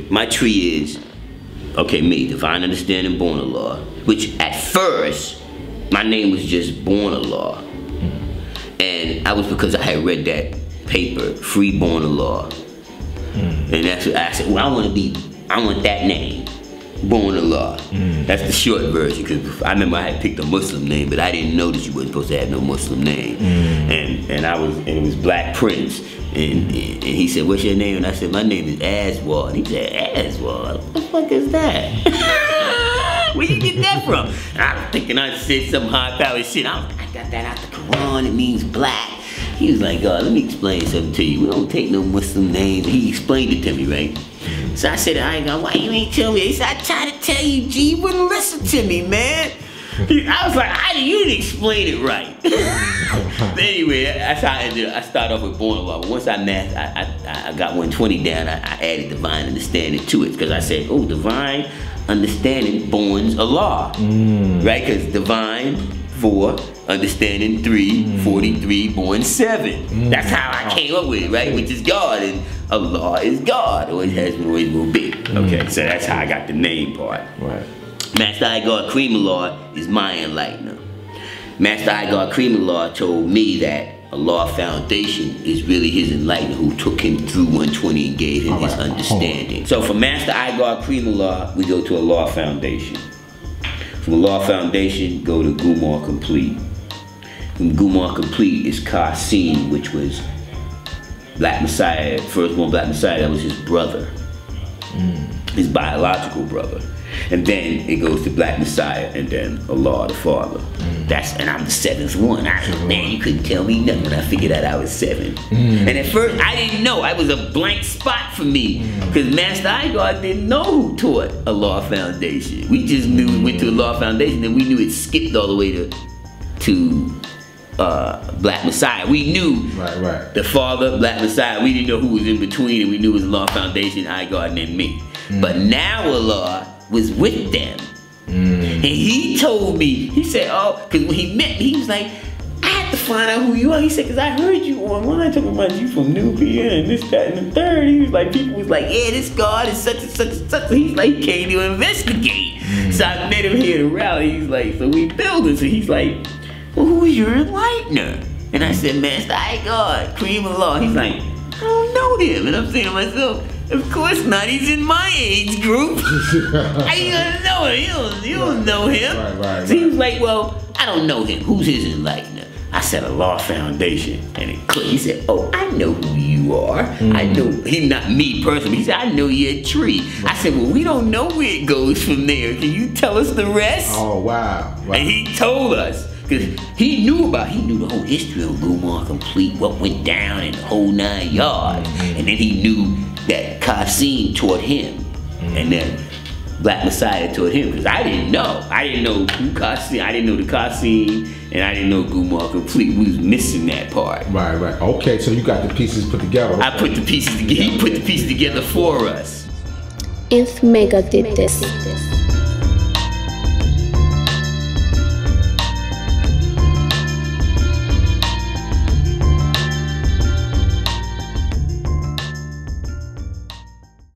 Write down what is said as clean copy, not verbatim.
my tree is, okay, me, Divine Understanding Born Allah, which at first, my name was just Born Allah. And that was because I had read that paper, Free Born Allah. And that's what I said, well, I want that name, Born Allah. That's the short version, because I remember I had picked a Muslim name, but I didn't know that you wasn't supposed to have no Muslim name. And it was Black Prince. And he said, what's your name? And I said, my name is Aswad. And he said, Aswad? What the fuck is that? Where you get that from? And I was thinking I said some high-powered shit. I got that out the Quran. It means black. He was like, let me explain something to you. We don't take no Muslim names. He explained it to me, right? So I said, why you ain't tell me? He said, I tried to tell you, G, you wouldn't listen to me, man. I was like, you didn't explain it right. But anyway, that's how I started off with Born Allah. But once I got 120 down, I added Divine Understanding to it. Because I said, oh, Divine Understanding Borns Allah. Right? Because Divine 4, Understanding 3, 43, Born 7. That's how I came up with it, right? Which is God, and Allah is God. Always has been, always will be. Okay, so that's how I got the name part. Right. Master I God Kareem Allah is my enlightener. Master I God Kareem Allah told me that Allah Foundation is really his enlightener who took him through 120 and gave him his understanding. So from Master I God Kareem Allah, we go to Allah Foundation. From Allah Foundation, go to Gumar Complete. From Gumar Complete is Qasim, which was Black Messiah, firstborn Black Messiah, that was his brother. His biological brother. And then it goes to Black Messiah, and then Allah the Father. And I'm the 7th one. Man, you couldn't tell me nothing when I figured out I was 7. And at first, I didn't know. I was a blank spot for me. Because Master I God didn't know who taught Allah Foundation. We just knew we went to Allah Foundation, and we knew it skipped all the way to Black Messiah. We knew the Father, Black Messiah. We didn't know who was in between, and we knew it was Allah Foundation, I God, and then me. But now Allah was with them. And he told me, he said, because when he met me, he was like, I had to find out who you are. He said, because I heard you online talking about you from New PN and this, that, and the third. He was like, people was like, yeah, this God is such and such and such. So he's like, he came to investigate. So I met him here at a rally. He's like, so we building. So he's like, well, who's your enlightener? And I said, Master I God, Kareem Allah. He's like, I don't know him. And I'm saying to myself, of course not, he's in my age group. How you gonna know him? You don't know him. So he was like, well, I don't know him. Who's his enlightener? I said, Allah Foundation. And it clicked. He said, oh, I know who you are. I know, he not me personally. He said, I know you're a tree. I said, well, we don't know where it goes from there. Can you tell us the rest? Oh, wow. And he told us. Because he knew the whole history of Gumar Complete, what went down in the whole 9 yards. And then he knew that Qasim taught him. And then Black Messiah taught him. Because I didn't know. I didn't know who Qasim, I didn't know the Qasim, and I didn't know Gumar Complete. We was missing that part. Right. Okay, so you got the pieces put together. Okay. I put the pieces together. He put the pieces together for us. Inf Mega did this.